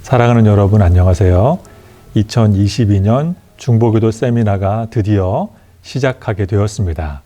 사랑하는 여러분 안녕하세요. 2022년 중보기도 세미나가 드디어 시작하게 되었습니다.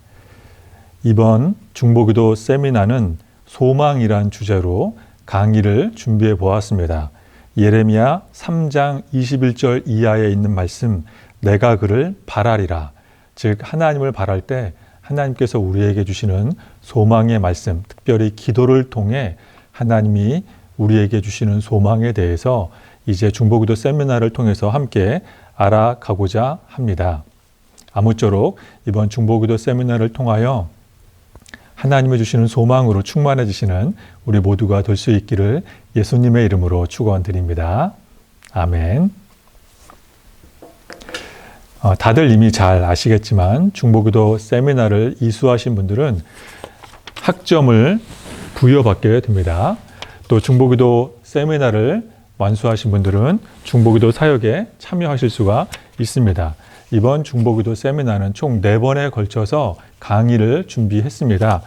이번 중보기도 세미나는 소망이란 주제로 강의를 준비해 보았습니다. 예레미야 3장 21절 이하에 있는 말씀, 내가 그를 바라리라. 즉 하나님을 바랄 때 하나님께서 우리에게 주시는 소망의 말씀, 특별히 기도를 통해 하나님이 우리에게 주시는 소망에 대해서 이제 중보기도 세미나를 통해서 함께 알아가고자 합니다. 아무쪼록 이번 중보기도 세미나를 통하여 하나님이 주시는 소망으로 충만해지시는 우리 모두가 될 수 있기를 예수님의 이름으로 축원드립니다. 아멘. 다들 이미 잘 아시겠지만 중보기도 세미나를 이수하신 분들은 학점을 부여받게 됩니다. 또 중보기도 세미나를 완수하신 분들은 중보기도 사역에 참여하실 수가 있습니다. 이번 중보기도 세미나는 총 4번에 걸쳐서 강의를 준비했습니다.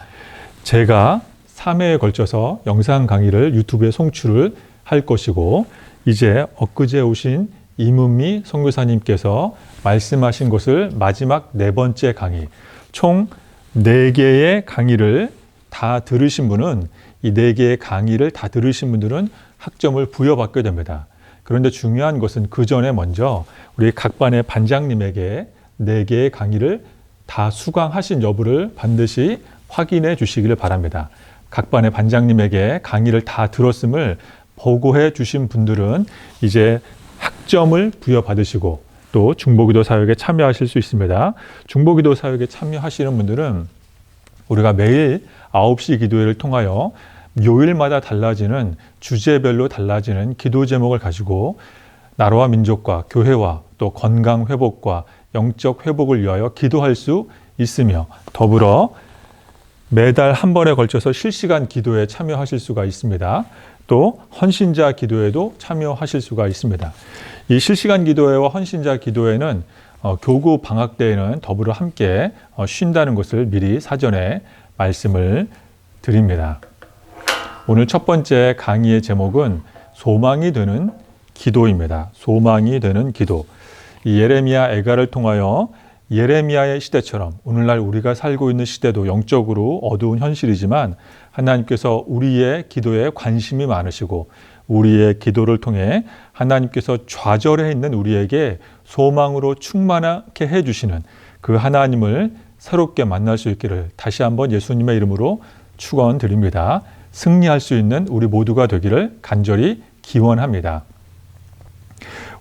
제가 3회에 걸쳐서 영상 강의를 유튜브에 송출을 할 것이고, 이제 엊그제 오신 이문미 선교사님께서 말씀하신 것을 마지막 4번째 강의, 총 4개의 강의를 다 들으신 분은, 이 4개의 강의를 다 들으신 분들은 학점을 부여받게 됩니다. 그런데 중요한 것은 그 전에 먼저 우리 각 반의 반장님에게 4개의 강의를 다 수강하신 여부를 반드시 확인해 주시기를 바랍니다. 각 반의 반장님에게 강의를 다 들었음을 보고해 주신 분들은 이제 학점을 부여받으시고 또 중보기도 사역에 참여하실 수 있습니다. 중보기도 사역에 참여하시는 분들은 우리가 매일 9시 기도회를 통하여 요일마다 달라지는 주제별로 달라지는 기도 제목을 가지고 나라와 민족과 교회와 또 건강 회복과 영적 회복을 위하여 기도할 수 있으며, 더불어 매달 한 번에 걸쳐서 실시간 기도에 참여하실 수가 있습니다. 또 헌신자 기도에도 참여하실 수가 있습니다. 이 실시간 기도회와 헌신자 기도회는 교구 방학 때에는 더불어 함께 쉰다는 것을 미리 사전에 말씀을 드립니다. 오늘 첫 번째 강의의 제목은 소망이 되는 기도입니다. 소망이 되는 기도. 이 예레미야 애가를 통하여 예레미야의 시대처럼 오늘날 우리가 살고 있는 시대도 영적으로 어두운 현실이지만 하나님께서 우리의 기도에 관심이 많으시고 우리의 기도를 통해 하나님께서 좌절해 있는 우리에게 소망으로 충만하게 해주시는 그 하나님을 새롭게 만날 수 있기를 다시 한번 예수님의 이름으로 축원드립니다. 승리할 수 있는 우리 모두가 되기를 간절히 기원합니다.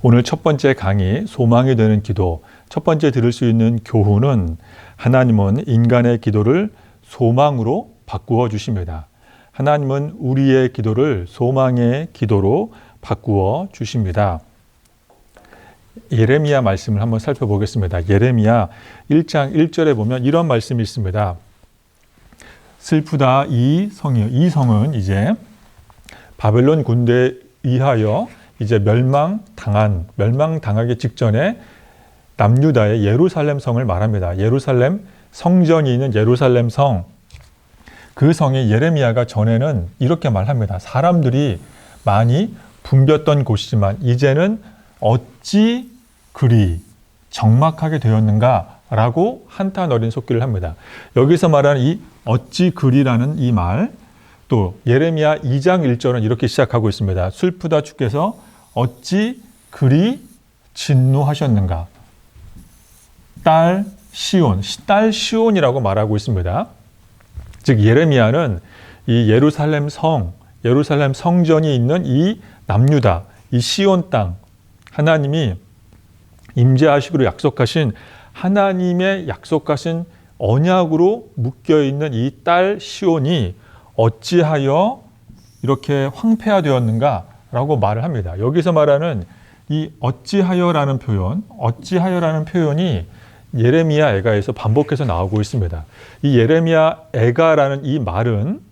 오늘 첫 번째 강의, 소망이 되는 기도, 첫 번째 들을 수 있는 교훈은 하나님은 인간의 기도를 소망으로 바꾸어 주십니다. 하나님은 우리의 기도를 소망의 기도로 바꾸어 주십니다. 예레미야 말씀을 한번 살펴보겠습니다. 예레미야 1장 1절에 보면 이런 말씀이 있습니다. 슬프다 이 성이요. 이 성은 이제 바벨론 군대에 의하여 이제 멸망당하기 직전에 남유다의 예루살렘 성을 말합니다. 예루살렘 성전이 있는 예루살렘 성. 그 성에 예레미야가 전에는 이렇게 말합니다. 사람들이 많이 붐볐던 곳이지만 이제는 어찌 그리 적막하게 되었는가 라고 한탄 어린 속기를 합니다. 여기서 말하는 이 어찌 그리라는 이 말, 또 예레미야 2장 1절은 이렇게 시작하고 있습니다. 슬프다 주께서 어찌 그리 진노하셨는가. 딸 시온이라고 말하고 있습니다. 즉 예레미야는 이 예루살렘 성전이 있는 이 남유다, 이 시온 땅, 하나님이 임재하시기로 약속하신 하나님의 약속하신 언약으로 묶여있는 이 딸 시온이 어찌하여 이렇게 황폐화되었는가 라고 말을 합니다. 여기서 말하는 이 어찌하여라는 표현이 예레미야 애가에서 반복해서 나오고 있습니다. 이 예레미야 애가라는 이 말은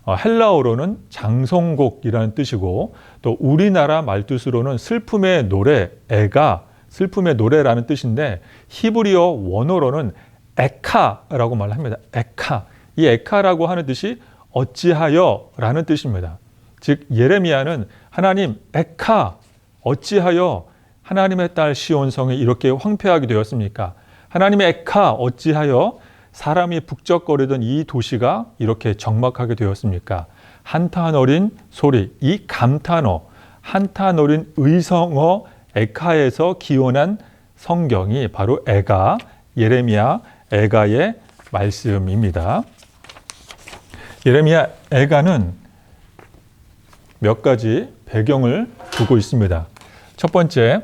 헬라어로는 장성곡이라는 뜻이고 또 우리나라 말뜻으로는 슬픔의 노래, 애가 슬픔의 노래라는 뜻인데 히브리어 원어로는 에카라고 말을 합니다. 에카. 이 에카라고 하는 뜻이 어찌하여라는 뜻입니다. 즉 예레미야는 하나님 에카 어찌하여 하나님의 딸 시온성이 이렇게 황폐하게 되었습니까? 하나님의 에카, 어찌하여 사람이 북적거리던 이 도시가 이렇게 적막하게 되었습니까? 한탄 어린 소리, 이 감탄어, 한탄 어린 의성어 에카에서 기원한 성경이 바로 에가, 예레미야 에가의 말씀입니다. 예레미야 에가는 몇 가지 배경을 두고 있습니다. 첫 번째,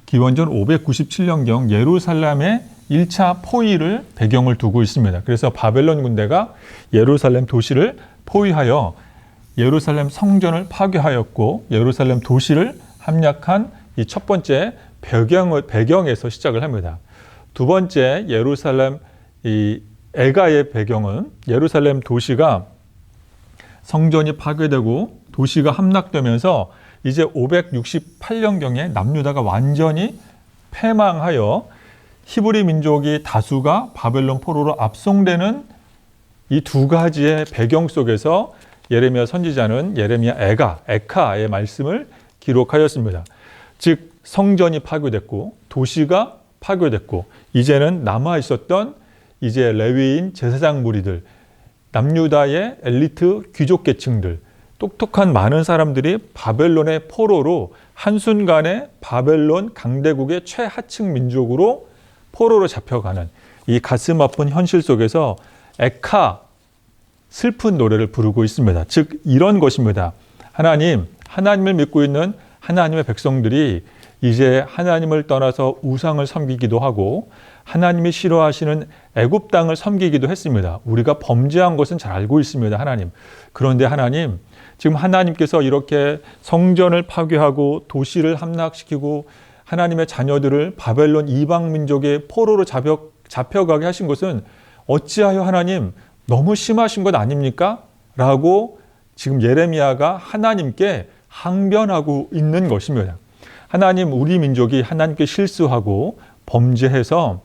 기원전 597년경 예루살렘의 1차 포위를 배경을 두고 있습니다. 그래서 바벨론 군대가 예루살렘 도시를 포위하여 예루살렘 성전을 파괴하였고 예루살렘 도시를 함락한 이 첫 번째 배경에서 시작을 합니다. 두 번째, 예루살렘 이 에가의 배경은 예루살렘 도시가 성전이 파괴되고 도시가 함락되면서 이제 568년경에 남유다가 완전히 패망하여 히브리 민족이 다수가 바벨론 포로로 압송되는 이 두 가지의 배경 속에서 예레미야 선지자는 예레미야 에카의 말씀을 기록하였습니다. 즉 성전이 파괴됐고 도시가 파괴됐고 이제는 남아 있었던 이제 레위인 제사장 무리들, 남유다의 엘리트 귀족 계층들, 똑똑한 많은 사람들이 바벨론의 포로로 한순간에 바벨론 강대국의 최하층 민족으로 포로로 잡혀가는 이 가슴 아픈 현실 속에서 에카, 슬픈 노래를 부르고 있습니다. 즉 이런 것입니다. 하나님을 믿고 있는 하나님의 백성들이 이제 하나님을 떠나서 우상을 섬기기도 하고 하나님이 싫어하시는 애굽 땅을 섬기기도 했습니다. 우리가 범죄한 것은 잘 알고 있습니다. 하나님. 그런데 하나님, 지금 하나님께서 이렇게 성전을 파괴하고 도시를 함락시키고 하나님의 자녀들을 바벨론 이방 민족의 포로로 잡혀가게 하신 것은 어찌하여 하나님 너무 심하신 것 아닙니까? 라고 지금 예레미야가 하나님께 항변하고 있는 것입니다. 하나님, 우리 민족이 하나님께 실수하고 범죄해서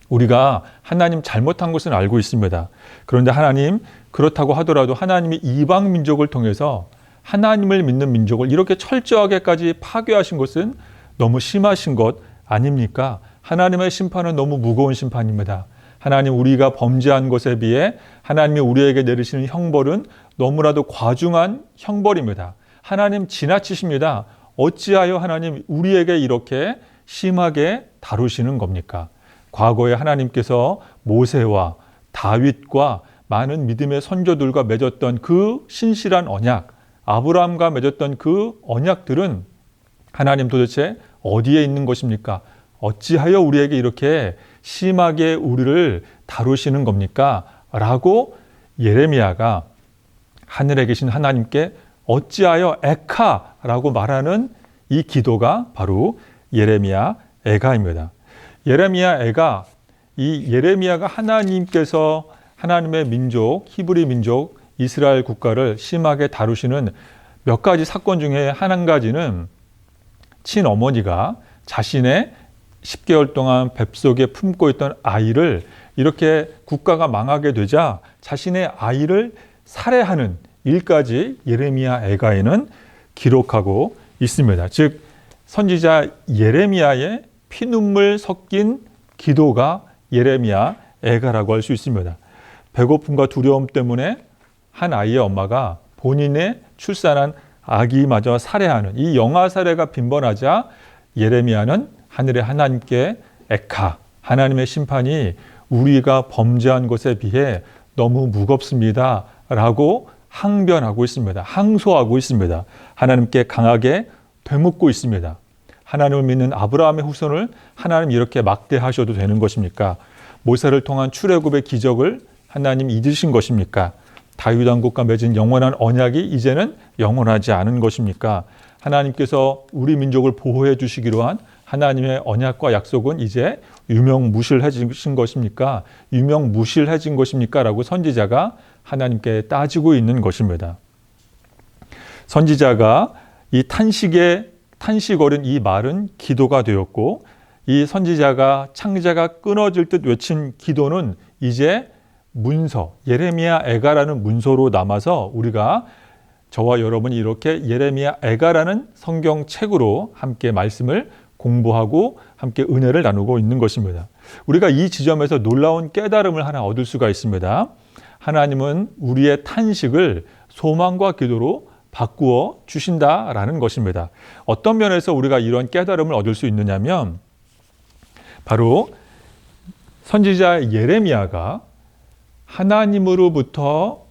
우리가 하나님 잘못한 것은 알고 있습니다. 그런데 하나님, 그렇다고 하더라도 하나님이 이방 민족을 통해서 하나님을 믿는 민족을 이렇게 철저하게까지 파괴하신 것은 너무 심하신 것 아닙니까? 하나님의 심판은 너무 무거운 심판입니다. 하나님, 우리가 범죄한 것에 비해 하나님이 우리에게 내리시는 형벌은 너무나도 과중한 형벌입니다. 하나님 지나치십니다. 어찌하여 하나님 우리에게 이렇게 심하게 다루시는 겁니까? 과거에 하나님께서 모세와 다윗과 많은 믿음의 선조들과 맺었던 그 신실한 언약, 아브라함과 맺었던 그 언약들은 하나님 도대체 어디에 있는 것입니까? 어찌하여 우리에게 이렇게 심하게 우리를 다루시는 겁니까? 라고 예레미야가 하늘에 계신 하나님께 어찌하여 에카라고 말하는 이 기도가 바로 예레미야 에가입니다. 예레미야 에가, 이 예레미야가 하나님께서 하나님의 민족, 히브리 민족, 이스라엘 국가를 심하게 다루시는 몇 가지 사건 중에 한 가지는 친어머니가 자신의 10개월 동안 뱃속에 품고 있던 아이를 이렇게 국가가 망하게 되자 자신의 아이를 살해하는 일까지 예레미야 에가에는 기록하고 있습니다. 즉 선지자 예레미야의 피눈물 섞인 기도가 예레미야 에가라고 할 수 있습니다. 배고픔과 두려움 때문에 한 아이의 엄마가 본인의 출산한 아기마저 살해하는 이 영아 살해가 빈번하자 예레미야는 하늘의 하나님께 에카, 하나님의 심판이 우리가 범죄한 것에 비해 너무 무겁습니다 라고 항변하고 있습니다. 항소하고 있습니다. 하나님께 강하게 되묻고 있습니다. 하나님을 믿는 아브라함의 후손을 하나님 이렇게 막대하셔도 되는 것입니까? 모세를 통한 출애굽의 기적을 하나님 잊으신 것입니까? 다윗 왕국과 맺은 영원한 언약이 이제는 영원하지 않은 것입니까? 하나님께서 우리 민족을 보호해 주시기로 한 하나님의 언약과 약속은 이제 유명무실해진 것입니까? 유명무실해진 것입니까? 라고 선지자가 하나님께 따지고 있는 것입니다. 선지자가 이 탄식 어린 이 말은 기도가 되었고 이 선지자가 창자가 끊어질 듯 외친 기도는 이제 문서, 예레미야 에가라는 문서로 남아서 우리가 저와 여러분이 이렇게 예레미야 애가라는 성경책으로 함께 말씀을 공부하고 함께 은혜를 나누고 있는 것입니다. 우리가 이 지점에서 놀라운 깨달음을 하나 얻을 수가 있습니다. 하나님은 우리의 탄식을 소망과 기도로 바꾸어 주신다라는 것입니다. 어떤 면에서 우리가 이런 깨달음을 얻을 수 있느냐면 바로 선지자 예레미야가 하나님으로부터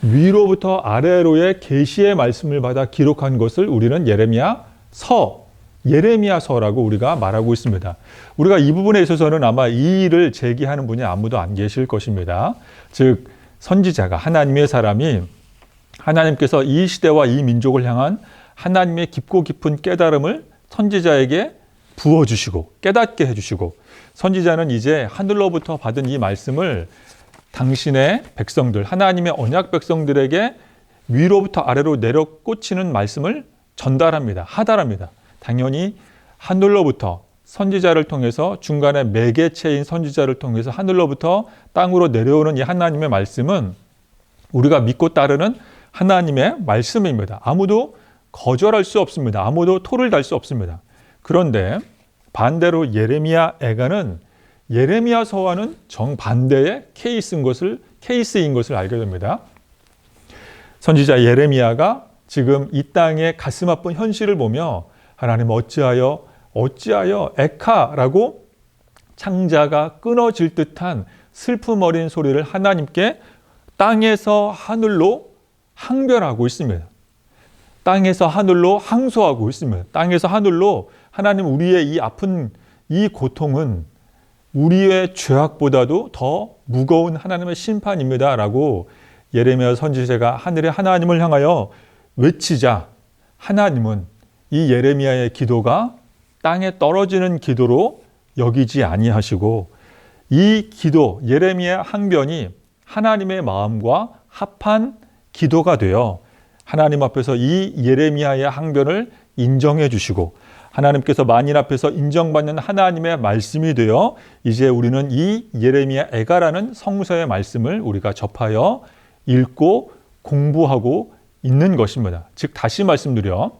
위로부터 아래로의 계시의 말씀을 받아 기록한 것을 우리는 예레미야서라고 우리가 말하고 있습니다. 우리가 이 부분에 있어서는 아마 이 일을 제기하는 분이 아무도 안 계실 것입니다. 즉 선지자가 하나님의 사람이 하나님께서 이 시대와 이 민족을 향한 하나님의 깊고 깊은 깨달음을 선지자에게 부어주시고 깨닫게 해주시고 선지자는 이제 하늘로부터 받은 이 말씀을 당신의 백성들, 하나님의 언약 백성들에게 위로부터 아래로 내려 꽂히는 말씀을 전달합니다. 하달합니다. 당연히 하늘로부터 선지자를 통해서 중간에 매개체인 선지자를 통해서 하늘로부터 땅으로 내려오는 이 하나님의 말씀은 우리가 믿고 따르는 하나님의 말씀입니다. 아무도 거절할 수 없습니다. 아무도 토를 달 수 없습니다. 그런데 반대로 예레미야 애가는 예레미야서와는 정반대의 케이스인 것을 알게 됩니다. 선지자 예레미야가 지금 이 땅의 가슴 아픈 현실을 보며 하나님 어찌하여 에카라고 창자가 끊어질 듯한 슬픔 어린 소리를 하나님께 땅에서 하늘로 항변하고 있습니다. 땅에서 하늘로 항소하고 있습니다. 땅에서 하늘로 하나님 우리의 이 아픈 이 고통은 우리의 죄악보다도 더 무거운 하나님의 심판입니다. 라고 예레미야 선지자가 하늘의 하나님을 향하여 외치자 하나님은 이 예레미야의 기도가 땅에 떨어지는 기도로 여기지 아니하시고 이 기도 예레미야 항변이 하나님의 마음과 합한 기도가 되어 하나님 앞에서 이 예레미야의 항변을 인정해 주시고 하나님께서 만인 앞에서 인정받는 하나님의 말씀이 되어 이제 우리는 이 예레미야 애가라는 성서의 말씀을 우리가 접하여 읽고 공부하고 있는 것입니다. 즉 다시 말씀드려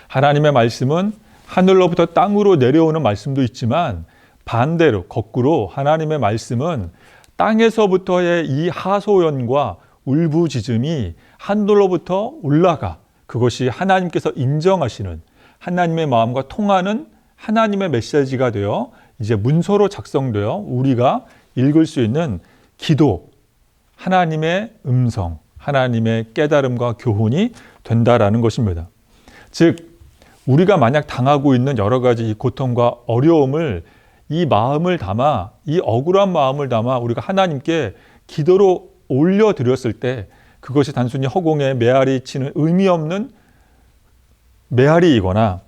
하나님의 말씀은 하늘로부터 땅으로 내려오는 말씀도 있지만 반대로 거꾸로 하나님의 말씀은 땅에서부터의 이 하소연과 울부짖음이 하늘로부터 올라가 그것이 하나님께서 인정하시는 하나님의 마음과 통하는 하나님의 메시지가 되어 이제 문서로 작성되어 우리가 읽을 수 있는 기도, 하나님의 음성, 하나님의 깨달음과 교훈이 된다라는 것입니다. 즉 우리가 만약 당하고 있는 여러 가지 이 고통과 어려움을 이 마음을 담아 이 억울한 마음을 담아 우리가 하나님께 기도로 올려드렸을 때 그것이 단순히 허공에 메아리 치는 의미 없는 메아리이거나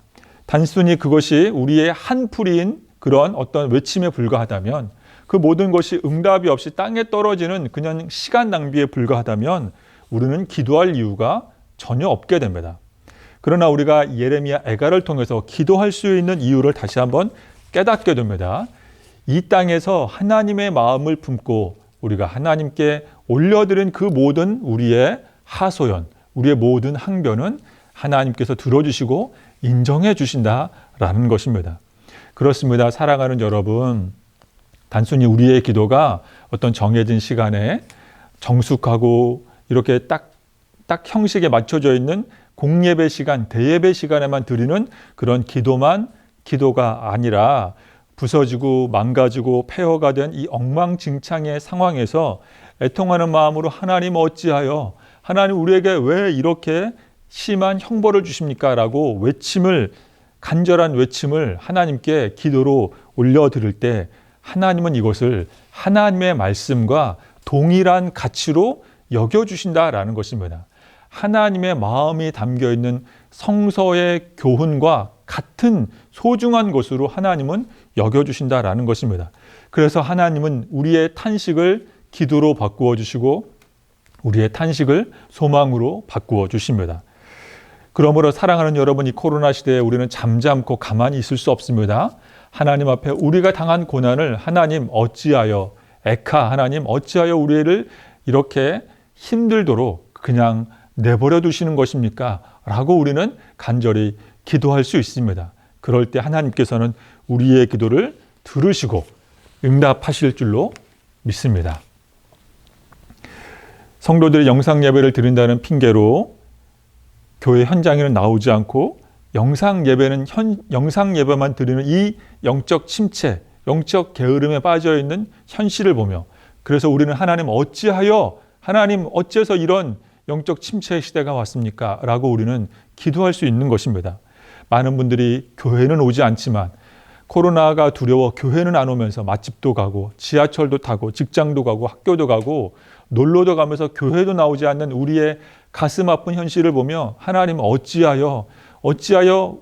단순히 그것이 우리의 한풀이인 그런 어떤 외침에 불과하다면 그 모든 것이 응답이 없이 땅에 떨어지는 그냥 시간 낭비에 불과하다면 우리는 기도할 이유가 전혀 없게 됩니다. 그러나 우리가 예레미야 애가를 통해서 기도할 수 있는 이유를 다시 한번 깨닫게 됩니다. 이 땅에서 하나님의 마음을 품고 우리가 하나님께 올려드린 그 모든 우리의 하소연, 우리의 모든 항변은 하나님께서 들어주시고 인정해 주신다라는 것입니다. 그렇습니다. 사랑하는 여러분, 단순히 우리의 기도가 어떤 정해진 시간에 정숙하고 이렇게 딱 형식에 맞춰져 있는 공예배 시간, 대예배 시간에만 드리는 그런 기도가 아니라 부서지고 망가지고 폐허가 된 이 엉망진창의 상황에서 애통하는 마음으로 하나님 어찌하여 하나님 우리에게 왜 이렇게 심한 형벌을 주십니까? 라고 간절한 외침을 하나님께 기도로 올려드릴 때 하나님은 이것을 하나님의 말씀과 동일한 가치로 여겨주신다라는 것입니다. 하나님의 마음이 담겨있는 성서의 교훈과 같은 소중한 것으로 하나님은 여겨주신다라는 것입니다. 그래서 하나님은 우리의 탄식을 기도로 바꾸어 주시고 우리의 탄식을 소망으로 바꾸어 주십니다. 그러므로 사랑하는 여러분, 이 코로나 시대에 우리는 잠잠고 가만히 있을 수 없습니다. 하나님 앞에 우리가 당한 고난을 하나님 어찌하여 우리를 이렇게 힘들도록 그냥 내버려 두시는 것입니까? 라고 우리는 간절히 기도할 수 있습니다. 그럴 때 하나님께서는 우리의 기도를 들으시고 응답하실 줄로 믿습니다. 성도들이 영상 예배를 드린다는 핑계로 교회 현장에는 나오지 않고 영상 예배만 드리는 이 영적 침체, 영적 게으름에 빠져 있는 현실을 보며, 그래서 우리는 하나님 어째서 이런 영적 침체의 시대가 왔습니까? 라고 우리는 기도할 수 있는 것입니다. 많은 분들이 교회는 오지 않지만 코로나가 두려워 교회는 안 오면서 맛집도 가고 지하철도 타고 직장도 가고 학교도 가고 놀러도 가면서 교회도 나오지 않는 우리의 가슴 아픈 현실을 보며 하나님 어찌하여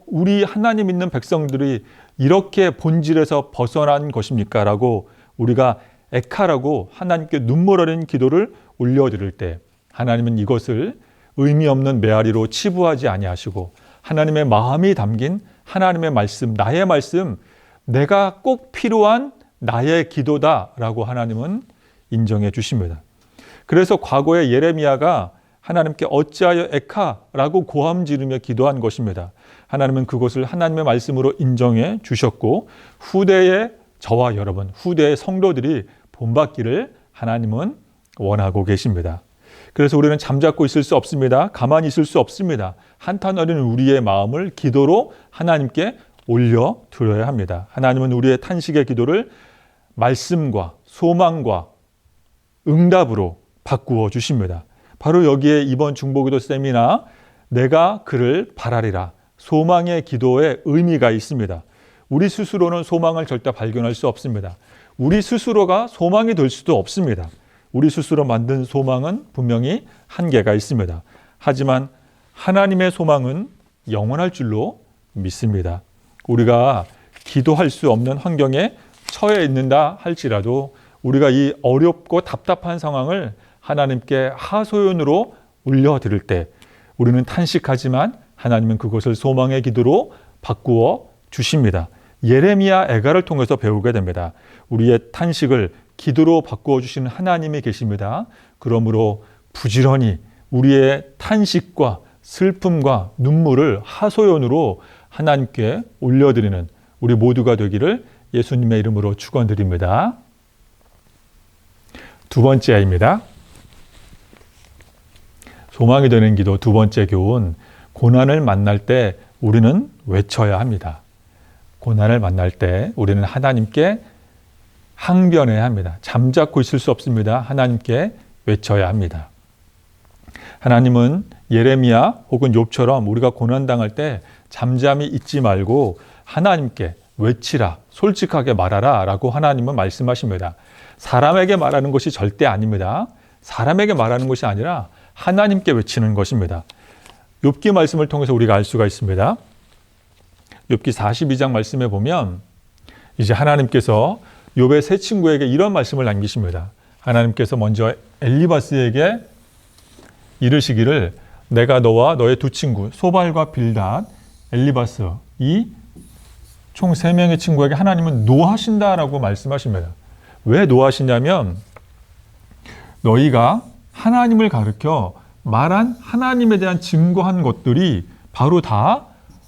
우리 하나님 믿는 백성들이 이렇게 본질에서 벗어난 것입니까? 라고 우리가 애칼하고 하나님께 눈물 어린 기도를 올려드릴 때 하나님은 이것을 의미 없는 메아리로 치부하지 아니하시고 하나님의 마음이 담긴 하나님의 말씀, 나의 말씀, 내가 꼭 필요한 나의 기도다라고 하나님은 인정해 주십니다. 그래서 과거에 예레미야가 하나님께 어찌하여 에카라고 고함 지르며 기도한 것입니다. 하나님은 그것을 하나님의 말씀으로 인정해 주셨고 후대의 저와 여러분, 후대의 성도들이 본받기를 하나님은 원하고 계십니다. 그래서 우리는 잠자코 있을 수 없습니다. 가만히 있을 수 없습니다. 한탄 어린 우리의 마음을 기도로 하나님께 올려드려야 합니다. 하나님은 우리의 탄식의 기도를 말씀과 소망과 응답으로 바꾸어 주십니다. 바로 여기에 이번 중보기도 세미나 내가 그를 바라리라 소망의 기도의 의미가 있습니다. 우리 스스로는 소망을 절대 발견할 수 없습니다. 우리 스스로가 소망이 될 수도 없습니다. 우리 스스로 만든 소망은 분명히 한계가 있습니다. 하지만 하나님의 소망은 영원할 줄로 믿습니다. 우리가 기도할 수 없는 환경에 처해 있는다 할지라도 우리가 이 어렵고 답답한 상황을 하나님께 하소연으로 올려드릴 때 우리는 탄식하지만 하나님은 그것을 소망의 기도로 바꾸어 주십니다. 예레미야 애가를 통해서 배우게 됩니다. 우리의 탄식을 기도로 바꾸어 주시는 하나님이 계십니다. 그러므로 부지런히 우리의 탄식과 슬픔과 눈물을 하소연으로 하나님께 올려드리는 우리 모두가 되기를 예수님의 이름으로 축원드립니다. 두 번째입니다. 소망이 되는 기도 두 번째 교훈, 고난을 만날 때 우리는 외쳐야 합니다. 고난을 만날 때 우리는 하나님께 항변해야 합니다. 잠자코 있을 수 없습니다. 하나님께 외쳐야 합니다. 하나님은 예레미야 혹은 욥처럼 우리가 고난당할 때 잠잠히 있지 말고 하나님께 외치라, 솔직하게 말하라 라고 하나님은 말씀하십니다. 사람에게 말하는 것이 절대 아닙니다. 사람에게 말하는 것이 아니라 하나님께 외치는 것입니다. 욥기 말씀을 통해서 우리가 알 수가 있습니다. 욥기 42장 말씀에 보면 이제 하나님께서 욥의 세 친구에게 이런 말씀을 남기십니다. 하나님께서 먼저 엘리바스에게 이르시기를 내가 너와 너의 두 친구 소발과 빌닷, 엘리바스 이 총 3명의 친구에게 하나님은 노하신다라고 말씀하십니다. 왜 노하시냐면 너희가 하나님을 가르쳐 말한 하나님에 대한 증거한 것들이 바로 다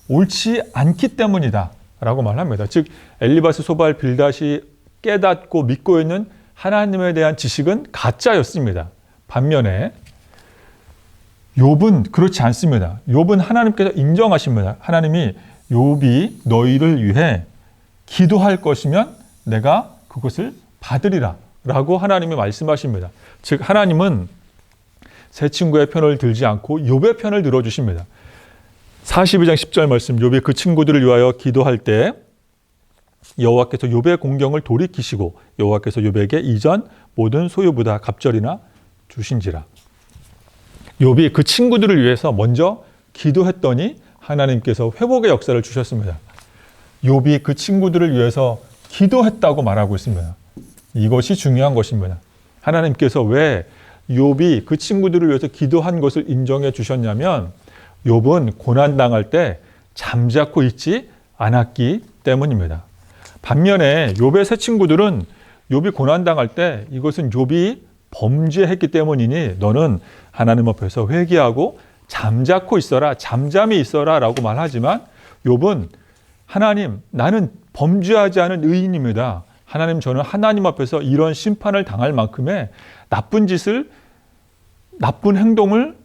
옳지 않기 때문이다 라고 말합니다. 즉 엘리바스, 소발, 빌닷이 깨닫고 믿고 있는 하나님에 대한 지식은 가짜였습니다. 반면에 욥은 그렇지 않습니다. 욥은 하나님께서 인정하십니다. 하나님이 욥이 너희를 위해 기도할 것이면 내가 그것을 받으리라 라고 하나님이 말씀하십니다. 즉 하나님은 세 친구의 편을 들지 않고 욥의 편을 들어주십니다. 42장 10절 말씀, 욥이 그 친구들을 위하여 기도할 때 여호와께서 욥의 공경을 돌이키시고 여호와께서 욥에게 이전 모든 소유보다 갑절이나 주신지라. 욥이 그 친구들을 위해서 먼저 기도했더니 하나님께서 회복의 역사를 주셨습니다. 욥이 그 친구들을 위해서 기도했다고 말하고 있습니다. 이것이 중요한 것입니다. 하나님께서 왜 욥이 그 친구들을 위해서 기도한 것을 인정해 주셨냐면 욥은 고난당할 때 잠자코 있지 않았기 때문입니다. 반면에 욥의 세 친구들은 욥이 고난당할 때 이것은 욥이 범죄했기 때문이니 너는 하나님 앞에서 회개하고 잠자코 있어라, 잠잠히 있어라 라고 말하지만 욥은 하나님, 나는 범죄하지 않은 의인입니다. 하나님, 저는 하나님 앞에서 이런 심판을 당할 만큼의 나쁜 짓을, 나쁜 행동을,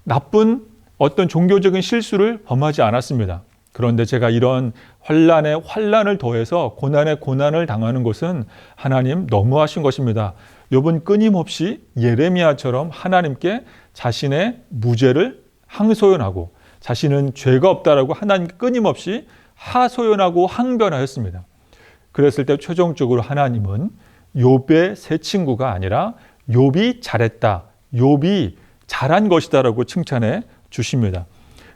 나쁜 어떤 종교적인 실수를 범하지 않았습니다. 그런데 제가 이런 환난에 환난을 더해서 고난에 고난을 당하는 것은 하나님 너무하신 것입니다. 욥은 끊임없이 예레미야처럼 하나님께 자신의 무죄를 항소연하고 자신은 죄가 없다라고 하나님께 끊임없이 하소연하고 항변하였습니다. 그랬을 때 최종적으로 하나님은 욥의 새 친구가 아니라 욥이 잘했다, 욥이 잘한 것이다라고 칭찬해 주십니다.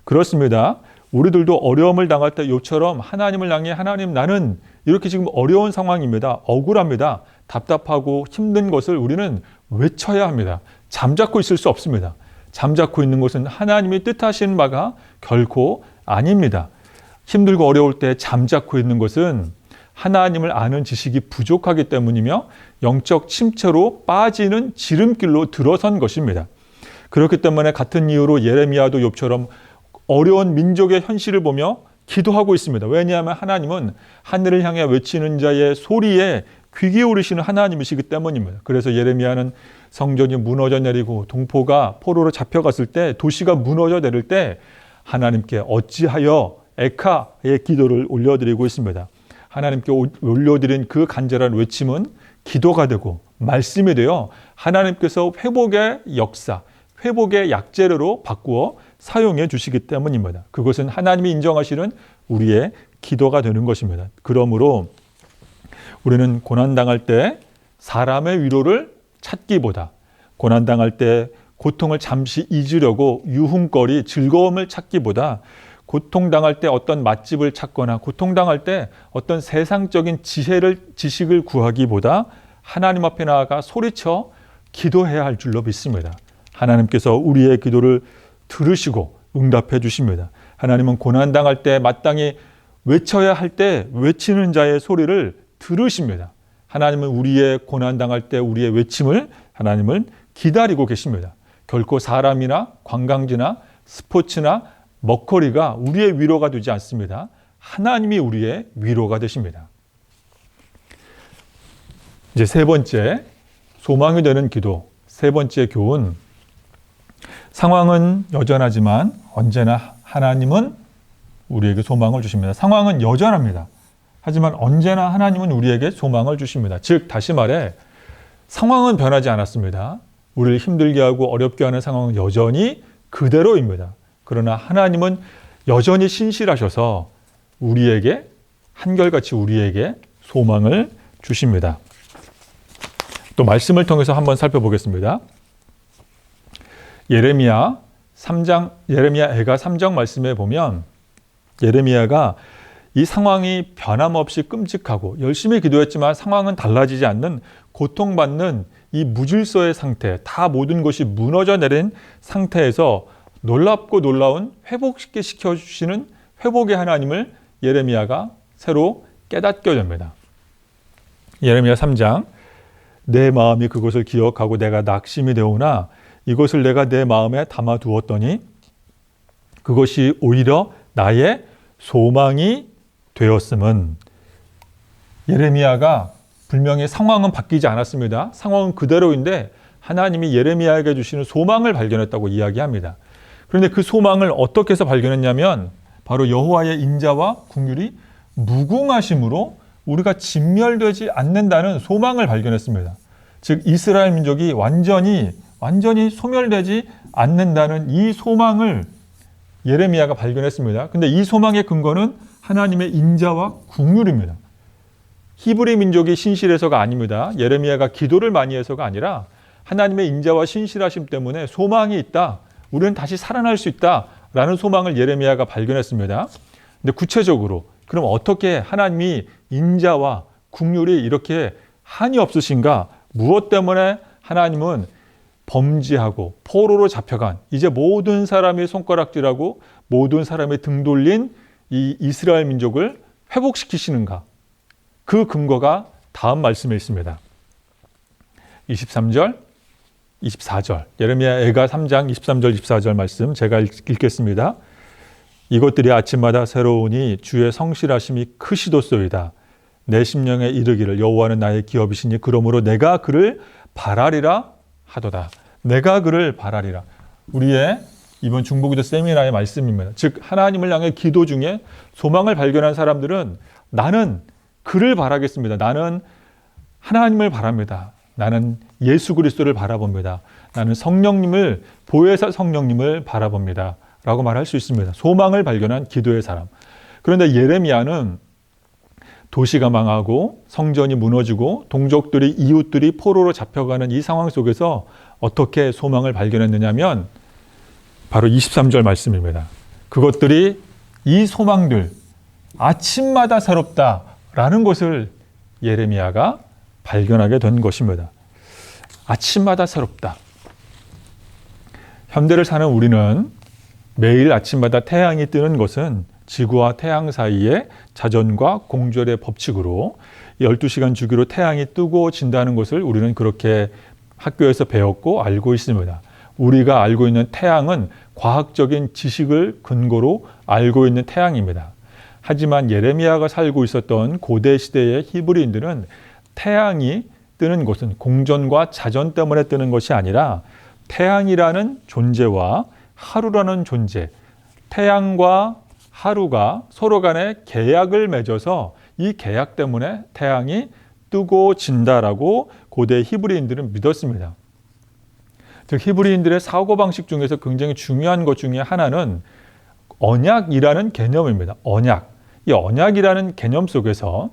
그렇습니다. 우리들도 어려움을 당할 때 욥처럼 하나님을 향해 하나님, 나는 이렇게 지금 어려운 상황입니다. 억울합니다. 답답하고 힘든 것을 우리는 외쳐야 합니다. 잠자코 있을 수 없습니다. 잠자코 있는 것은 하나님이 뜻하시는 바가 결코 아닙니다. 힘들고 어려울 때 잠자코 있는 것은 하나님을 아는 지식이 부족하기 때문이며 영적 침체로 빠지는 지름길로 들어선 것입니다. 그렇기 때문에 같은 이유로 예레미야도 욥처럼 어려운 민족의 현실을 보며 기도하고 있습니다. 왜냐하면 하나님은 하늘을 향해 외치는 자의 소리에 귀 기울이시는 하나님이시기 때문입니다. 그래서 예레미야는 성전이 무너져 내리고 동포가 포로로 잡혀갔을 때, 도시가 무너져 내릴 때 하나님께 어찌하여 에카의 기도를 올려드리고 있습니다. 하나님께 올려드린 그 간절한 외침은 기도가 되고 말씀이 되어 하나님께서 회복의 역사, 회복의 약재료로 바꾸어 사용해 주시기 때문입니다. 그것은 하나님이 인정하시는 우리의 기도가 되는 것입니다. 그러므로 우리는 고난당할 때 사람의 위로를 찾기보다, 고난당할 때 고통을 잠시 잊으려고 유흥거리, 즐거움을 찾기보다, 고통당할 때 어떤 맛집을 찾거나 고통당할 때 어떤 세상적인 지식을 구하기보다 하나님 앞에 나아가 소리쳐 기도해야 할 줄로 믿습니다. 하나님께서 우리의 기도를 들으시고 응답해 주십니다. 하나님은 고난당할 때 마땅히 외쳐야 할 때 외치는 자의 소리를 들으십니다. 하나님은 우리의 고난당할 때 우리의 외침을 하나님은 기다리고 계십니다. 결코 사람이나 관광지나 스포츠나 먹거리가 우리의 위로가 되지 않습니다. 하나님이 우리의 위로가 되십니다. 이제 세 번째, 소망이 되는 기도. 세 번째 교훈. 상황은 여전하지만 언제나 하나님은 우리에게 소망을 주십니다. 상황은 여전합니다. 하지만 언제나 하나님은 우리에게 소망을 주십니다. 즉, 다시 말해 상황은 변하지 않았습니다. 우리를 힘들게 하고 어렵게 하는 상황은 여전히 그대로입니다. 그러나 하나님은 여전히 신실하셔서 우리에게, 한결같이 우리에게 소망을 주십니다. 또 말씀을 통해서 한번 살펴보겠습니다. 예레미야 애가 3장 말씀에 보면 예레미야가 이 상황이 변함없이 끔찍하고 열심히 기도했지만 상황은 달라지지 않는 고통받는 이 무질서의 상태, 다 모든 것이 무너져 내린 상태에서 놀랍고 놀라운 회복시켜 주시는 회복의 하나님을 예레미야가 새로 깨닫게 됩니다. 예레미야 3장, 내 마음이 그것을 기억하고 내가 낙심이 되오나 이것을 내가 내 마음에 담아두었더니 그것이 오히려 나의 소망이 되었음은, 예레미야가 분명히 상황은 바뀌지 않았습니다. 상황은 그대로인데 하나님이 예레미야에게 주시는 소망을 발견했다고 이야기합니다. 그런데 그 소망을 어떻게 해서 발견했냐면 바로 여호와의 인자와 긍휼이 무궁하심으로 우리가 진멸되지 않는다는 소망을 발견했습니다. 즉 이스라엘 민족이 완전히 소멸되지 않는다는 이 소망을 예레미야가 발견했습니다. 근데 이 소망의 근거는 하나님의 인자와 긍휼입니다. 히브리 민족이 신실해서가 아닙니다. 예레미야가 기도를 많이 해서가 아니라 하나님의 인자와 신실하심 때문에 소망이 있다. 우리는 다시 살아날 수 있다라는 소망을 예레미야가 발견했습니다. 근데 구체적으로 그럼 어떻게 하나님이 인자와 긍휼이 이렇게 한이 없으신가? 무엇 때문에 하나님은 범죄하고 포로로 잡혀간 이제 모든 사람이 손가락질하고 모든 사람이 등 돌린 이 이스라엘 민족을 회복시키시는가? 그 근거가 다음 말씀에 있습니다. 23절, 24절, 예레미야 애가 3장 23절 24절 말씀 제가 읽겠습니다. 이것들이 아침마다 새로우니 주의 성실하심이 크시도소이다. 내 심령에 이르기를 여호와는 나의 기업이시니 그러므로 내가 그를 바라리라 하도다. 내가 그를 바라리라. 우리의 이번 중보기도 세미나의 말씀입니다. 즉 하나님을 향해 기도 중에 소망을 발견한 사람들은 나는 그를 바라겠습니다. 나는 하나님을 바랍니다. 나는 예수 그리스도를 바라봅니다. 나는 성령님을, 보혜사 성령님을 바라봅니다. 라고 말할 수 있습니다. 소망을 발견한 기도의 사람. 그런데 예레미야는 도시가 망하고 성전이 무너지고 동족들이, 이웃들이 포로로 잡혀가는 이 상황 속에서 어떻게 소망을 발견했느냐면 바로 23절 말씀입니다. 그것들이, 이 소망들, 아침마다 새롭다라는 것을 예레미야가 발견하게 된 것입니다. 아침마다 새롭다. 현대를 사는 우리는 매일 아침마다 태양이 뜨는 것은 지구와 태양 사이의 자전과 공전의 법칙으로 12시간 주기로 태양이 뜨고 진다는 것을 우리는 그렇게 학교에서 배웠고 알고 있습니다. 우리가 알고 있는 태양은 과학적인 지식을 근거로 알고 있는 태양입니다. 하지만 예레미야가 살고 있었던 고대 시대의 히브리인들은 태양이 뜨는 것은 공전과 자전 때문에 뜨는 것이 아니라 태양이라는 존재와 하루라는 존재, 태양과 하루가 서로 간에 계약을 맺어서 이 계약 때문에 태양이 뜨고 진다라고 고대 히브리인들은 믿었습니다. 즉 히브리인들의 사고방식 중에서 굉장히 중요한 것 중에 하나는 언약이라는 개념입니다. 언약. 이 언약이라는 개념 속에서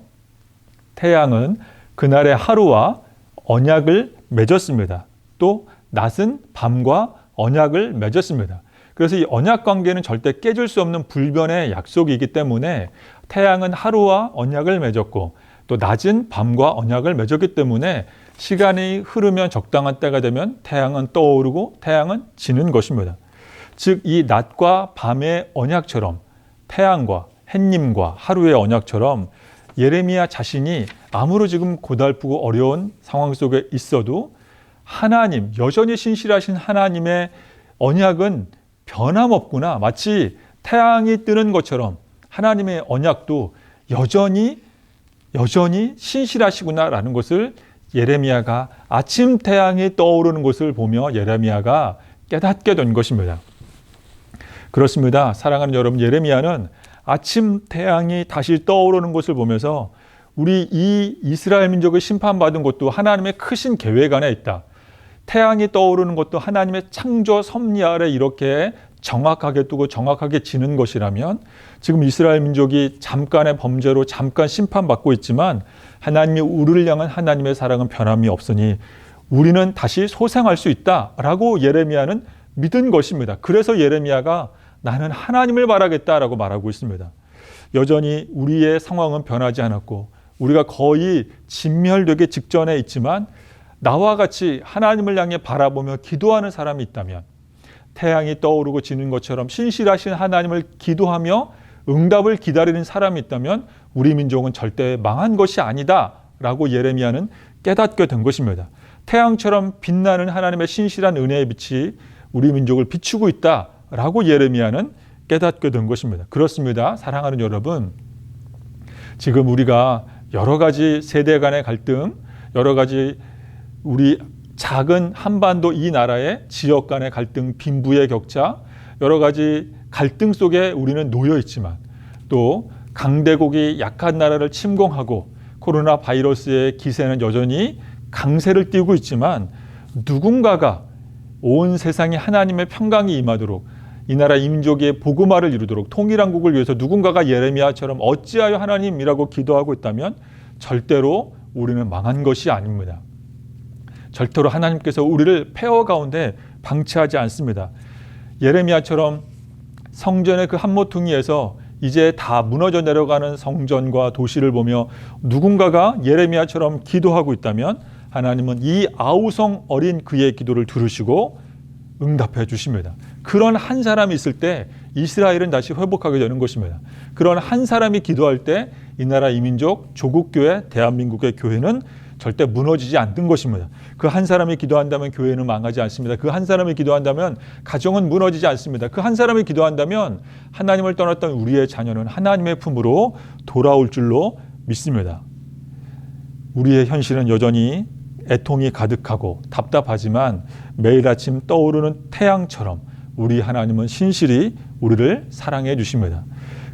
태양은 그날의 하루와 언약을 맺었습니다. 또 낮은 밤과 언약을 맺었습니다. 그래서 이 언약 관계는 절대 깨질 수 없는 불변의 약속이기 때문에 태양은 하루와 언약을 맺었고 또 낮은 밤과 언약을 맺었기 때문에 시간이 흐르면 적당한 때가 되면 태양은 떠오르고 태양은 지는 것입니다. 즉 이 낮과 밤의 언약처럼 태양과 햇님과 하루의 언약처럼 예레미야 자신이 아무리 지금 고달프고 어려운 상황 속에 있어도 하나님, 여전히 신실하신 하나님의 언약은 변함없구나. 마치 태양이 뜨는 것처럼 하나님의 언약도 여전히 신실하시구나라는 것을 예레미야가 아침 태양이 떠오르는 것을 보며 예레미야가 깨닫게 된 것입니다. 그렇습니다. 사랑하는 여러분, 예레미야는 아침 태양이 다시 떠오르는 것을 보면서 우리 이 이스라엘 민족을 심판받은 것도 하나님의 크신 계획 안에 있다. 태양이 떠오르는 것도 하나님의 창조 섭리 아래 이렇게 정확하게 뜨고 정확하게 지는 것이라면 지금 이스라엘 민족이 잠깐의 범죄로 잠깐 심판받고 있지만 하나님이 우리를 향한 하나님의 사랑은 변함이 없으니 우리는 다시 소생할 수 있다라고 예레미야는 믿은 것입니다. 그래서 예레미야가 나는 하나님을 바라겠다라고 말하고 있습니다. 여전히 우리의 상황은 변하지 않았고 우리가 거의 진멸되기 직전에 있지만 나와 같이 하나님을 향해 바라보며 기도하는 사람이 있다면 태양이 떠오르고 지는 것처럼 신실하신 하나님을 기도하며 응답을 기다리는 사람이 있다면 우리 민족은 절대 망한 것이 아니다 라고 예레미야는 깨닫게 된 것입니다. 태양처럼 빛나는 하나님의 신실한 은혜의 빛이 우리 민족을 비추고 있다 라고 예레미야는 깨닫게 된 것입니다. 그렇습니다. 사랑하는 여러분, 지금 우리가 여러 가지 세대 간의 갈등, 여러 가지 우리 작은 한반도 이 나라의 지역 간의 갈등, 빈부의 격차, 여러 가지 갈등 속에 우리는 놓여 있지만 또 강대국이 약한 나라를 침공하고 코로나 바이러스의 기세는 여전히 강세를 띠고 있지만 누군가가 온 세상에 하나님의 평강이 임하도록 이 나라 이민족의 복음화를 이루도록 통일한국을 위해서 누군가가 예레미야처럼 어찌하여 하나님이라고 기도하고 있다면 절대로 우리는 망한 것이 아닙니다. 절대로 하나님께서 우리를 폐허 가운데 방치하지 않습니다. 예레미야처럼 성전의 그 한 모퉁이에서 이제 다 무너져 내려가는 성전과 도시를 보며 누군가가 예레미야처럼 기도하고 있다면 하나님은 이 아우성 어린 그의 기도를 들으시고 응답해 주십니다. 그런 한 사람이 있을 때 이스라엘은 다시 회복하게 되는 것입니다. 그런 한 사람이 기도할 때 이 나라 이민족, 조국교회, 대한민국의 교회는 절대 무너지지 않는 것입니다. 그 한 사람이 기도한다면 교회는 망하지 않습니다. 그 한 사람이 기도한다면 가정은 무너지지 않습니다. 그 한 사람이 기도한다면 하나님을 떠났던 우리의 자녀는 하나님의 품으로 돌아올 줄로 믿습니다. 우리의 현실은 여전히 애통이 가득하고 답답하지만 매일 아침 떠오르는 태양처럼 우리 하나님은 신실히 우리를 사랑해 주십니다.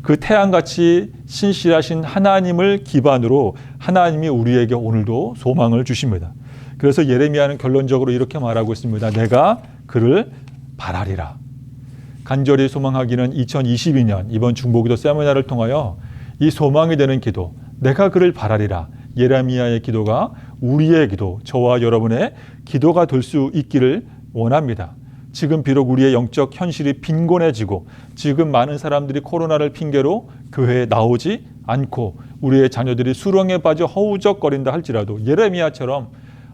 그 태양같이 신실하신 하나님을 기반으로 하나님이 우리에게 오늘도 소망을 주십니다. 그래서 예레미야는 결론적으로 이렇게 말하고 있습니다. 내가 그를 바라리라. 간절히 소망하기는 2022년 이번 중보기도 세미나를 통하여 이 소망이 되는 기도, 내가 그를 바라리라. 예레미야의 기도가 우리의 기도, 저와 여러분의 기도가 될 수 있기를 원합니다. 지금 비록 우리의 영적 현실이 빈곤해지고 지금 많은 사람들이 코로나를 핑계로 교회에 나오지 않고 우리의 자녀들이 수렁에 빠져 허우적거린다 할지라도 예레미야처럼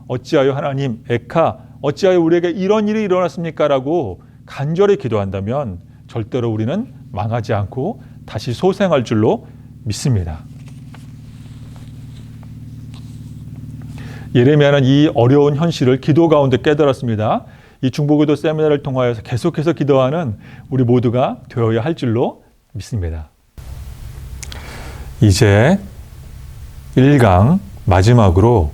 어찌하여 하나님 에카 어찌하여 우리에게 이런 일이 일어났습니까? 라고 간절히 기도한다면 절대로 우리는 망하지 않고 다시 소생할 줄로 믿습니다. 예레미야는 이 어려운 현실을 기도 가운데 깨달았습니다. 이 중보기도 세미나를 통하여서 계속해서 기도하는 우리 모두가 되어야 할 줄로 믿습니다. 이제 1강 마지막으로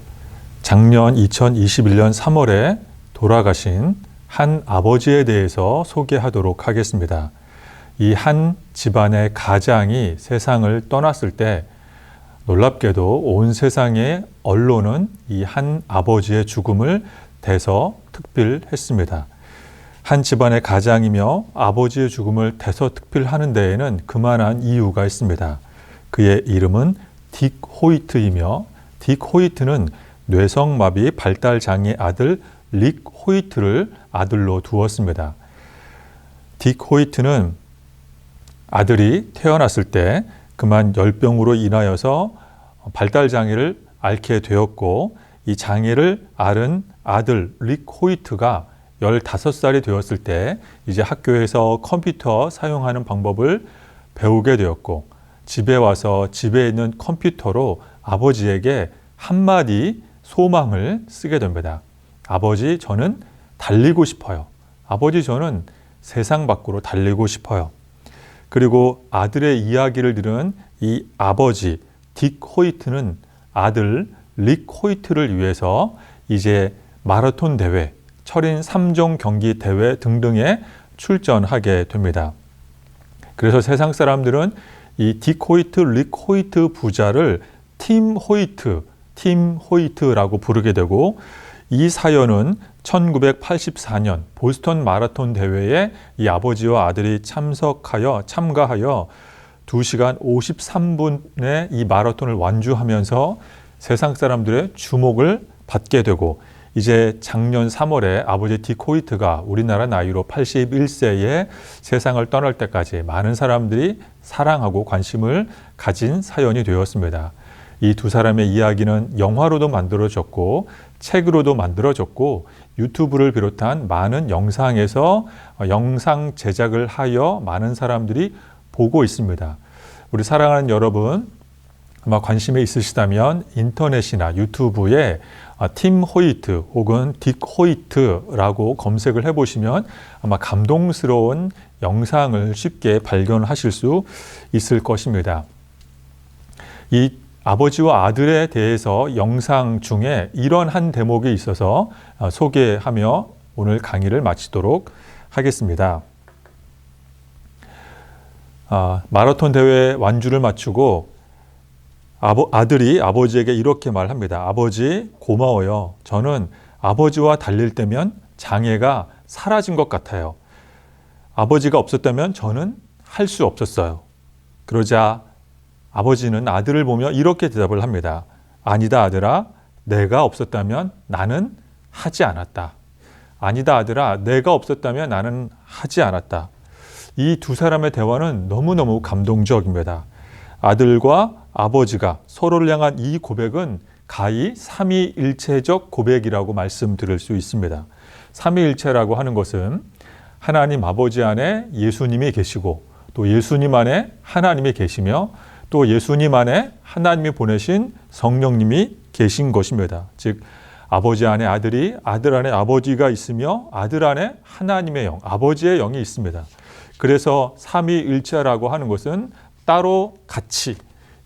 작년 2021년 3월에 돌아가신 한 아버지에 대해서 소개하도록 하겠습니다. 이 한 집안의 가장이 세상을 떠났을 때 놀랍게도 온 세상의 언론은 이 한 아버지의 죽음을 대서특필했습니다. 한 집안의 가장이며 아버지의 죽음을 대서특필하는 데에는 그만한 이유가 있습니다. 그의 이름은 딕 호이트이며 딕 호이트는 뇌성마비 발달장애 아들 릭 호이트를 아들로 두었습니다. 딕 호이트는 아들이 태어났을 때 그만 열병으로 인하여서 발달장애를 앓게 되었고 이 장애를 앓은 아들 릭 호이트가 15살이 되었을 때 이제 학교에서 컴퓨터 사용하는 방법을 배우게 되었고 집에 와서 집에 있는 컴퓨터로 아버지에게 한마디 소망을 쓰게 됩니다. 아버지, 저는 달리고 싶어요. 아버지, 저는 세상 밖으로 달리고 싶어요. 그리고 아들의 이야기를 들은 이 아버지 딕 호이트는 아들 릭 호이트를 위해서 이제 마라톤 대회, 철인 3종 경기 대회 등등에 출전하게 됩니다. 그래서 세상 사람들은 이 딕 호이트, 릭 호이트 부자를 팀 호이트라고 부르게 되고 이 사연은 1984년 보스턴 마라톤 대회에 이 아버지와 아들이 참가하여 2시간 53분의 이 마라톤을 완주하면서 세상 사람들의 주목을 받게 되고 이제 작년 3월에 아버지 딕 호이트가 우리나라 나이로 81세에 세상을 떠날 때까지 많은 사람들이 사랑하고 관심을 가진 사연이 되었습니다. 이 두 사람의 이야기는 영화로도 만들어졌고 책으로도 만들어졌고 유튜브를 비롯한 많은 영상에서 영상 제작을 하여 많은 사람들이 보고 있습니다. 우리 사랑하는 여러분, 아마 관심이 있으시다면 인터넷이나 유튜브에 팀 호이트 혹은 딕 호이트라고 검색을 해보시면 아마 감동스러운 영상을 쉽게 발견하실 수 있을 것입니다. 이 아버지와 아들에 대해서 영상 중에 이런 한 대목이 있어서 소개하며 오늘 강의를 마치도록 하겠습니다. 마라톤 대회 완주를 마치고 아들이 아버지에게 이렇게 말합니다. 아버지, 고마워요. 저는 아버지와 달릴 때면 장애가 사라진 것 같아요. 아버지가 없었다면 저는 할 수 없었어요. 그러자 아버지는 아들을 보며 이렇게 대답을 합니다. 아니다, 아들아. 내가 없었다면 나는 하지 않았다. 아니다, 아들아. 내가 없었다면 나는 하지 않았다. 이 두 사람의 대화는 너무너무 감동적입니다. 아들과 아버지가 서로를 향한 이 고백은 가히 삼위일체적 고백이라고 말씀드릴 수 있습니다. 삼위일체라고 하는 것은 하나님 아버지 안에 예수님이 계시고 또 예수님 안에 하나님이 계시며 또 예수님 안에 하나님이 보내신 성령님이 계신 것입니다. 즉 아버지 안에 아들이, 아들 안에 아버지가 있으며 아들 안에 하나님의 영, 아버지의 영이 있습니다. 그래서 삼위일체라고 하는 것은 따로 같이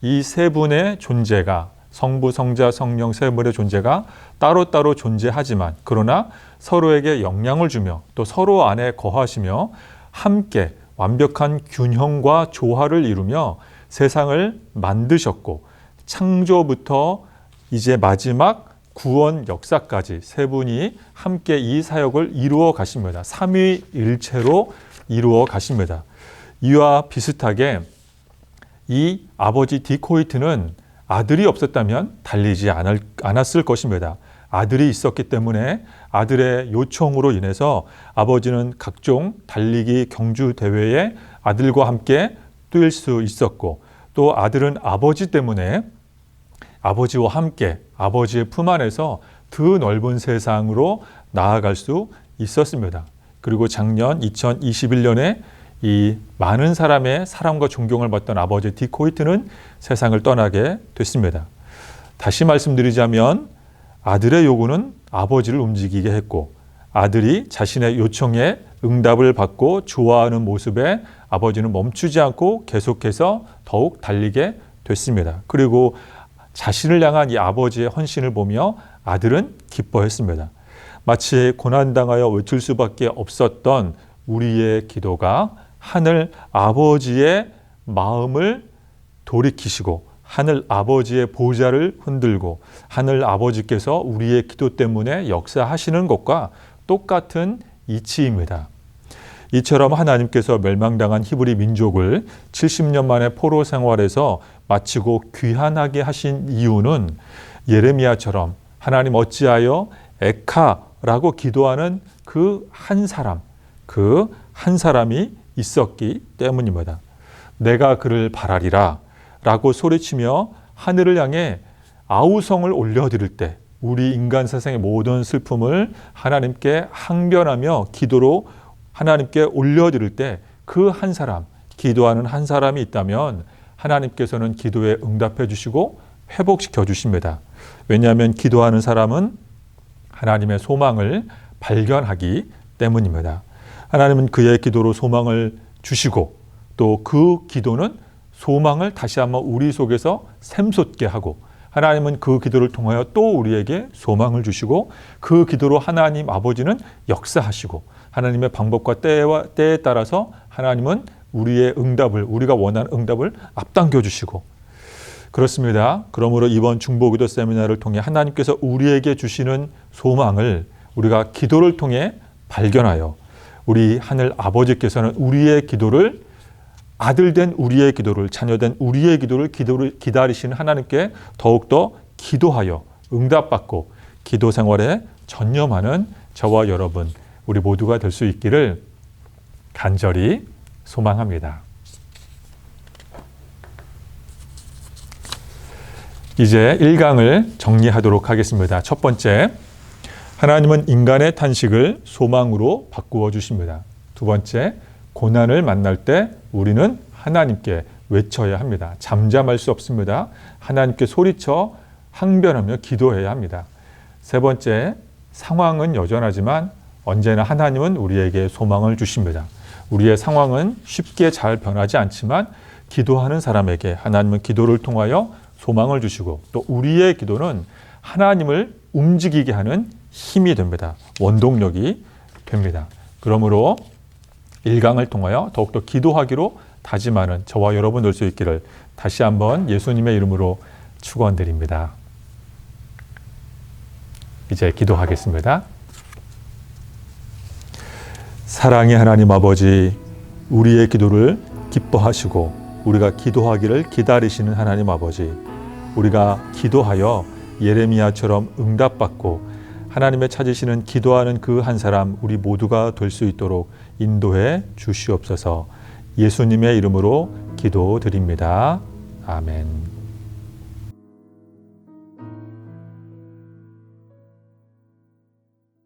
이 세 분의 존재가, 성부, 성자, 성령 세 분의 존재가 따로따로 존재하지만 그러나 서로에게 영향을 주며 또 서로 안에 거하시며 함께 완벽한 균형과 조화를 이루며 세상을 만드셨고 창조부터 이제 마지막 구원 역사까지 세 분이 함께 이 사역을 이루어 가십니다. 삼위일체로 이루어 가십니다. 이와 비슷하게 이 아버지 디코이트는 아들이 없었다면 달리지 않았을 것입니다. 아들이 있었기 때문에 아들의 요청으로 인해서 아버지는 각종 달리기 경주 대회에 아들과 함께 뛸 수 있었고 또 아들은 아버지 때문에 아버지와 함께 아버지의 품 안에서 더 넓은 세상으로 나아갈 수 있었습니다. 그리고 작년 2021년에 이 많은 사람의 사랑과 존경을 받던 아버지 디코이트는 세상을 떠나게 됐습니다. 다시 말씀드리자면 아들의 요구는 아버지를 움직이게 했고 아들이 자신의 요청에 응답을 받고 좋아하는 모습에 아버지는 멈추지 않고 계속해서 더욱 달리게 됐습니다. 그리고 자신을 향한 이 아버지의 헌신을 보며 아들은 기뻐했습니다. 마치 고난당하여 외칠 수밖에 없었던 우리의 기도가 하늘 아버지의 마음을 돌이키시고 하늘 아버지의 보좌를 흔들고 하늘 아버지께서 우리의 기도 때문에 역사하시는 것과 똑같은 이치입니다. 이처럼 하나님께서 멸망당한 히브리 민족을 70년 만에 포로 생활에서 마치고 귀환하게 하신 이유는 예레미야처럼 하나님 어찌하여 에카라고 기도하는 그 한 사람이 있었기 때문입니다. 내가 그를 바라리라 라고 소리치며 하늘을 향해 아우성을 올려드릴 때 우리 인간 세상의 모든 슬픔을 하나님께 항변하며 기도로 하나님께 올려드릴 때 그 한 사람, 기도하는 한 사람이 있다면 하나님께서는 기도에 응답해 주시고 회복시켜 주십니다. 왜냐하면 기도하는 사람은 하나님의 소망을 발견하기 때문입니다. 하나님은 그의 기도로 소망을 주시고 또 그 기도는 소망을 다시 한번 우리 속에서 샘솟게 하고 하나님은 그 기도를 통하여 또 우리에게 소망을 주시고 그 기도로 하나님 아버지는 역사하시고 하나님의 방법과 때에 따라서 하나님은 우리의 응답을, 우리가 원하는 응답을 앞당겨 주시고 그렇습니다. 그러므로 이번 중보기도 세미나를 통해 하나님께서 우리에게 주시는 소망을 우리가 기도를 통해 발견하여 우리 하늘 아버지께서는 우리의 기도를 아들된 우리의 기도를, 자녀된 우리의 기도를 기다리시는 하나님께 더욱더 기도하여 응답받고 기도 생활에 전념하는 저와 여러분, 우리 모두가 될 수 있기를 간절히 소망합니다. 이제 1강을 정리하도록 하겠습니다. 첫 번째, 하나님은 인간의 탄식을 소망으로 바꾸어 주십니다. 두 번째, 고난을 만날 때 우리는 하나님께 외쳐야 합니다. 잠잠할 수 없습니다. 하나님께 소리쳐 항변하며 기도해야 합니다. 세 번째, 상황은 여전하지만 언제나 하나님은 우리에게 소망을 주십니다. 우리의 상황은 쉽게 잘 변하지 않지만 기도하는 사람에게 하나님은 기도를 통하여 소망을 주시고 또 우리의 기도는 하나님을 움직이게 하는 힘이 됩니다. 원동력이 됩니다. 그러므로 1강을 통하여 더욱더 기도하기로 다짐하는 저와 여러분 될 수 있기를 다시 한번 예수님의 이름으로 축원드립니다. 이제 기도하겠습니다. 사랑의 하나님 아버지, 우리의 기도를 기뻐하시고 우리가 기도하기를 기다리시는 하나님 아버지, 우리가 기도하여 예레미야처럼 응답받고 하나님의 찾으시는 기도하는 그 한 사람 우리 모두가 될 수 있도록 인도해 주시옵소서. 예수님의 이름으로 기도드립니다. 아멘.